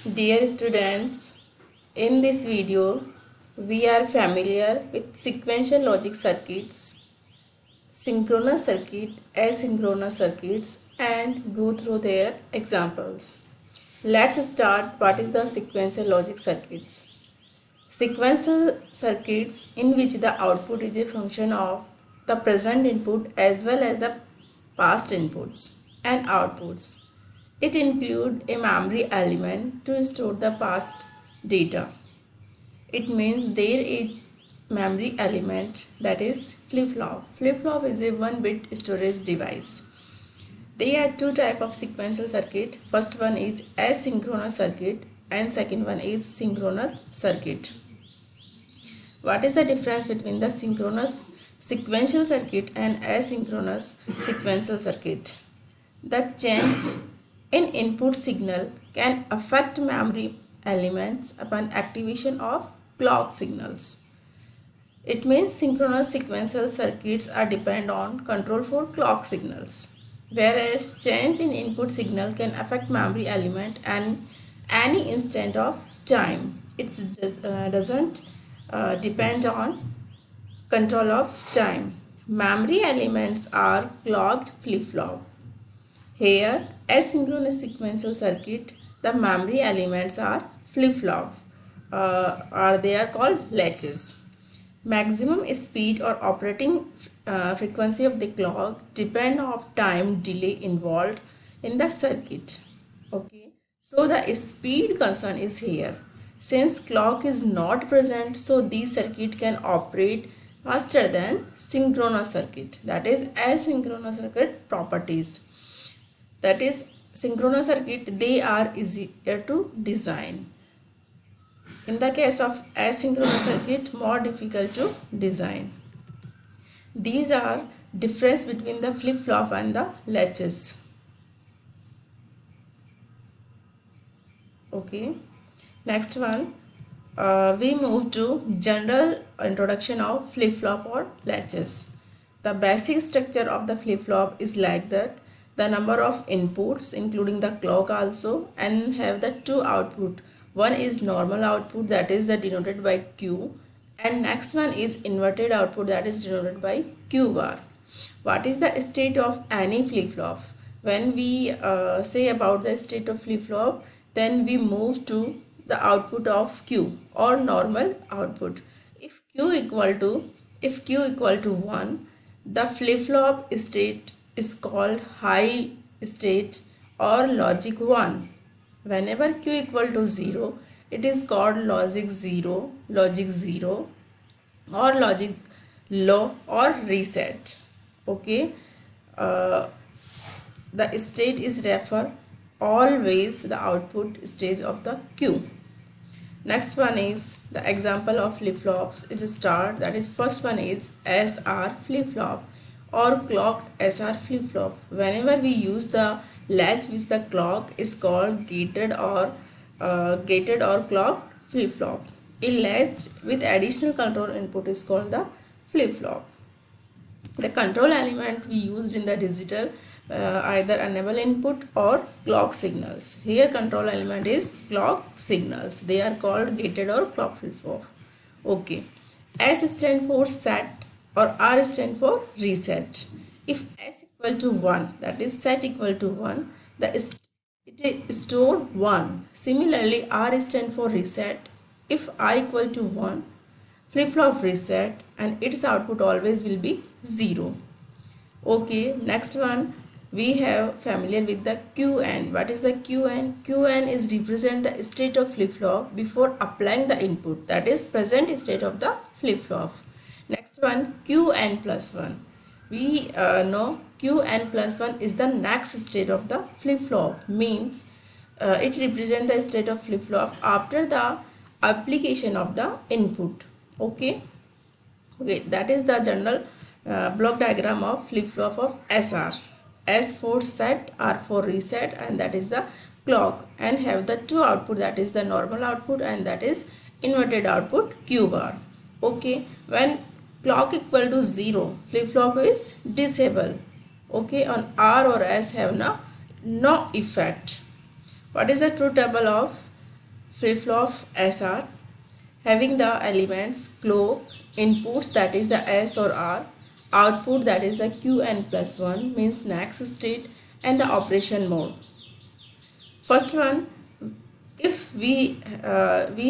Dear students, in this video we are familiar with sequential logic circuits, synchronous circuit, asynchronous circuits and go through their examples. Let's start. What is the sequential logic circuits? Sequential circuits in which the output is a function of the present input as well as the past inputs and outputs. It includes a memory element to store the past data. It means there is memory element, that is flip-flop. Flip-flop is a 1-bit storage device. There are two types of sequential circuit. First one is asynchronous circuit and second one is synchronous circuit. What is the difference between the synchronous sequential circuit and asynchronous sequential circuit? The change in input signal can affect memory elements upon activation of clock signals. It means synchronous sequential circuits are dependent on control for clock signals, whereas change in input signal can affect memory element and any instant of time. It doesn't depend on control of time. Memory elements are clocked flip-flop. Here, asynchronous sequential circuit, the memory elements are flip-flop, or they are called latches. Maximum speed or operating frequency of the clock depend on time delay involved in the circuit. Okay, so the speed concern is here. Since clock is not present, so this circuit can operate faster than synchronous circuit. That is asynchronous circuit properties. That is synchronous circuit, they are easier to design. In the case of asynchronous circuit, more difficult to design. These are difference between the flip-flop and the latches. Okay, next one, we move to general introduction of flip-flop or latches. The basic structure of the flip-flop is like that. The number of inputs including the clock also, and have the two output. One is normal output, that is denoted by Q, and next one is inverted output, that is denoted by Q bar. What is the state of any flip-flop? When we say about the state of flip-flop, then we move to the output of Q or normal output. If Q equal to 1, the flip-flop state is called high state or logic 1. Whenever Q equal to 0, it is called logic 0 or logic low or reset. Okay, the state is refer always the output stage of the Q. Next one is the example of flip-flops is a start, that is first one is SR flip-flop or clocked SR flip-flop. Whenever we use the latch with the clock is called gated or clocked flip-flop. A latch with additional control input is called the flip-flop. The control element we used in the digital either enable input or clock signals. Here control element is clock signals. They are called gated or clock flip-flop. Okay, S stand for set or R stand for reset. If S equal to 1, that is set equal to 1, it is store 1. Similarly, R stand for reset. If R equal to 1, flip-flop reset and its output always will be 0. Okay, next one, we have familiar with the Qn. What is the Qn? Qn is represent the state of flip-flop before applying the input, that is present state of the flip-flop. Next one, Qn plus 1. We know Qn plus 1 is the next state of the flip-flop, means it represents the state of flip-flop after the application of the input. Okay, that is the general block diagram of flip-flop of SR. S for set, R for reset, and that is the clock, and have the two output, that is the normal output and that is inverted output Q bar. Okay, when clock equal to 0, flip-flop is disabled. Okay, on R or S have no effect. What is the truth table of flip-flop SR having the elements clock, inputs that is the S or R, output that is the QN plus 1 means next state, and the operation mode. First one, if we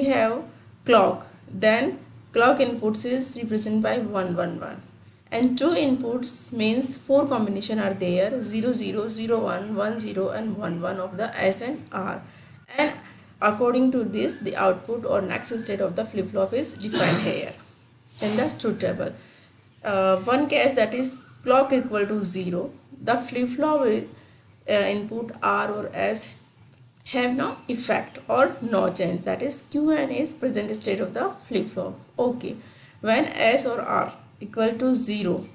have clock, then clock inputs is represented by 1 1 1, and two inputs means four combination are there, 0 0 0 1 1 0 and 1 1 of the S and R, and according to this the output or next state of the flip-flop is defined here in the truth table. One case that is clock equal to 0, the flip-flop with input R or S have no effect or no change, that is QN is present state of the flip-flop. Okay, when S or R equal to 0,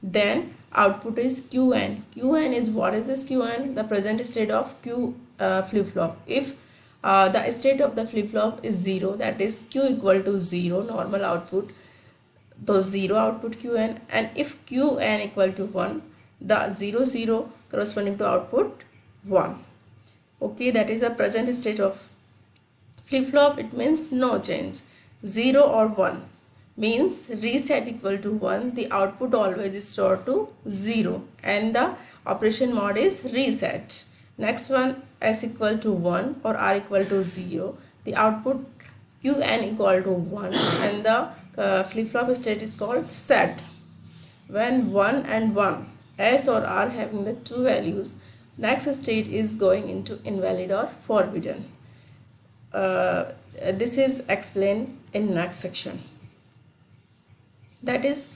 then output is QN. QN is, what is this QN? The present state of Q flip-flop. If the state of the flip-flop is 0, that is Q equal to 0, normal output, those 0 output QN, and if QN equal to 1, the 0 0 corresponding to output 1. Okay, that is a present state of flip-flop. It means no change. 0 or 1 means reset equal to 1, the output always is stored to 0 and the operation mode is reset. Next one, S equal to 1 or R equal to 0, the output QN equal to 1 and the flip-flop state is called set. When 1 and 1, S or R having the two values, next state is going into invalid or forbidden. This is explained in next section. That is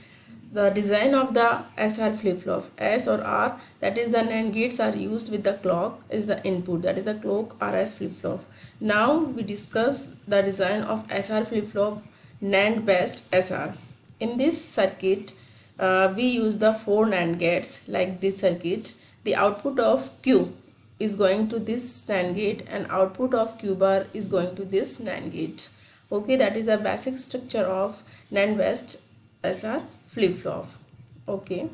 the design of the SR flip-flop. S or R, that is the NAND gates are used with the clock is the input, that is the clock RS flip-flop. Now we discuss the design of SR flip-flop NAND based SR. In this circuit we use the 4 NAND gates like this circuit. The output of Q is going to this NAND gate and output of Q bar is going to this NAND gate. Okay, that is a basic structure of NAND based SR flip-flop. Okay,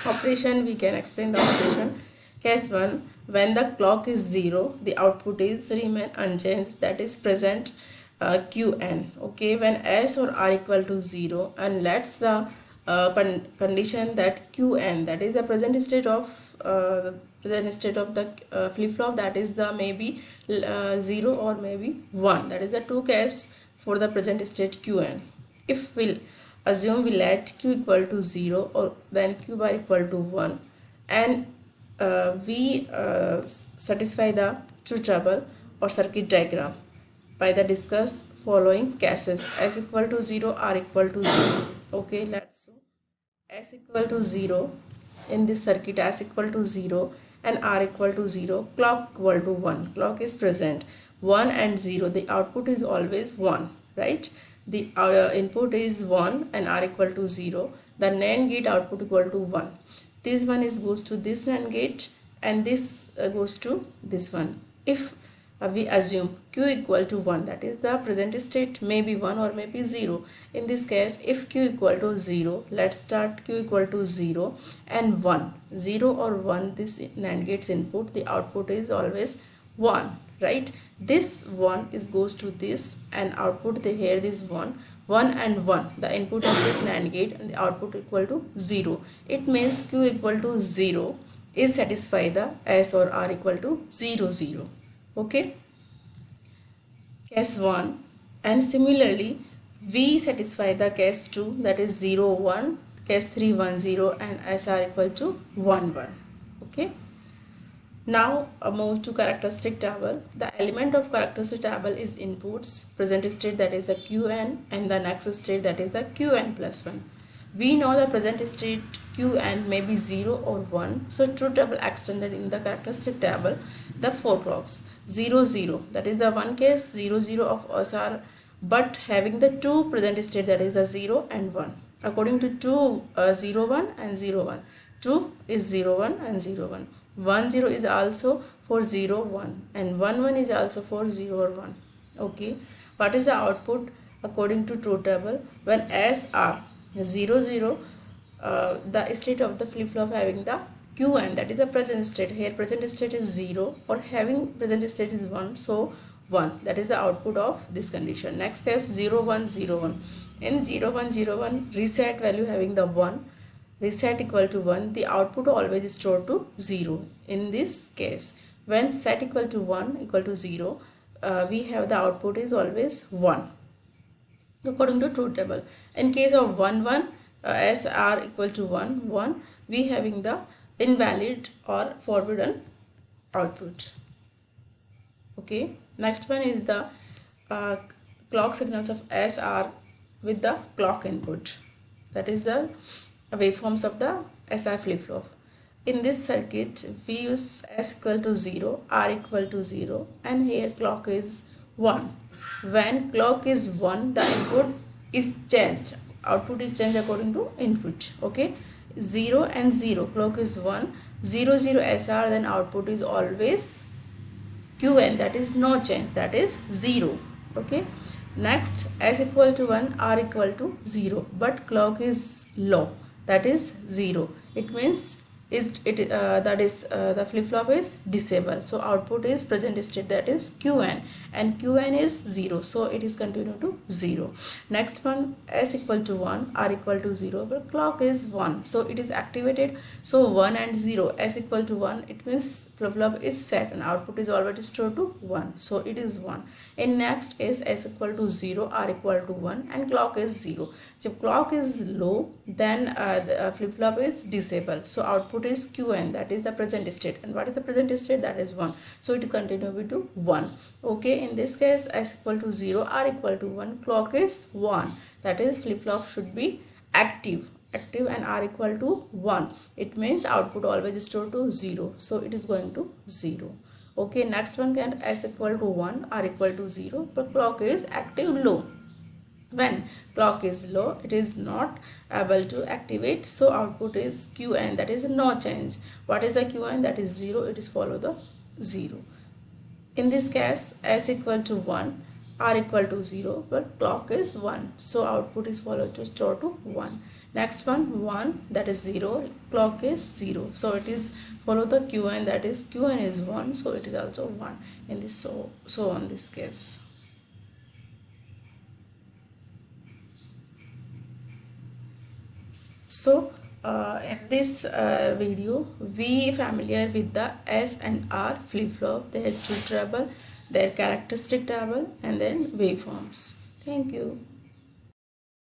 operation, we can explain the operation. Case 1, when the clock is 0, the output is remain unchanged, that is present QN. Okay, when S or R equal to 0, and let's the condition that QN, that is the present state of the flip-flop, that is the maybe 0 or maybe 1, that is the two case for the present state QN. If we'll assume we let Q equal to 0 or then Q bar equal to 1, and we satisfy the truth table or circuit diagram by the discuss following cases: S equal to 0, R equal to 0. Okay, let's so S equal to 0 in this circuit, S equal to 0 and R equal to 0, clock equal to 1, clock is present, 1 and 0, the output is always 1, right? The input is 1 and R equal to 0, the NAND gate output equal to 1. This one is goes to this NAND gate and this goes to this one. If we assume Q equal to 1, that is the present state, maybe 1 or maybe 0. In this case, if Q equal to 0, let's start Q equal to 0 and 1, 0 or 1, this NAND gate's input, the output is always 1, right? This 1 is goes to this and output the here this 1 and 1, the input of this NAND gate and the output equal to 0. It means Q equal to 0 is satisfy the S or R equal to 0 0. Okay, case 1, and similarly we satisfy the case 2, that is 0 1, case 3 1 0 and SR equal to 1 1. Okay, now move to characteristic table. The element of characteristic table is inputs, present state that is a QN and the next state that is a QN plus 1. We know the present state QN may be 0 or 1, so truth table extended in the characteristic table the 4 clocks. 0 0, that is the one case 0 0 of SR, but having the two present state, that is a 0 and 1. According to 2 0 1 and 0 1, 2 is 0 1 and 0 1, 1 0 is also for 0 1 and 1 1 is also for 0 or 1. Okay, what is the output according to truth table? When SR 0 0, the state of the flip-flop having the QN, that is a present state. Here present state is 0 or having present state is 1, so 1. That is the output of this condition. Next case 0 1 0 1. In 0 1 0 1, reset value having the 1, reset equal to 1, the output always is stored to 0. In this case, when set equal to 1 equal to 0, we have the output is always 1 according to truth table. In case of 1 1, SR equal to 1 1, we having the invalid or forbidden output. Okay, next one is the clock signals of SR with the clock input. That is the waveforms of the SR flip-flop. In this circuit, we use S equal to 0, R equal to 0, and here clock is 1. When clock is 1, the input is changed. Output is changed according to input. Okay, 0 and 0, clock is 1, 0 0 SR, then output is always QN, that is no change, that is 0. Okay, next S equal to 1, R equal to 0, but clock is low, that is 0. It means the flip-flop is disabled, so output is present state, that is QN, and QN is 0, so it is continued to 0. Next one, S equal to 1, R equal to 0, but clock is 1, so it is activated. So 1 and 0, S equal to 1, it means flip-flop is set and output is already stored to 1, so it is 1. In next case, S equal to 0, R equal to 1, and clock is 0. If clock is low, then the flip-flop is disabled, so output is QN, that is the present state. And what is the present state? That is 1, so it continue to 1. Okay, in this case, S equal to 0, R equal to 1, clock is 1, that is flip-flop should be active, and R equal to 1, it means output always stored to 0, so it is going to 0. Okay, next one can S equal to 1, R equal to 0, but clock is active low. When clock is low, it is not able to activate, so output is QN, that is no change. What is the QN? That is 0, it is follow the 0. In this case, S equal to 1, R equal to 0, but clock is 1, so output is followed to store to 1. Next one 1, that is 0, clock is 0, so it is follow the QN, that is QN is 1, so it is also 1 in this, so on this case. So in this video, we familiar with the S and R flip-flop, their truth table, their characteristic table, and then waveforms. Thank you.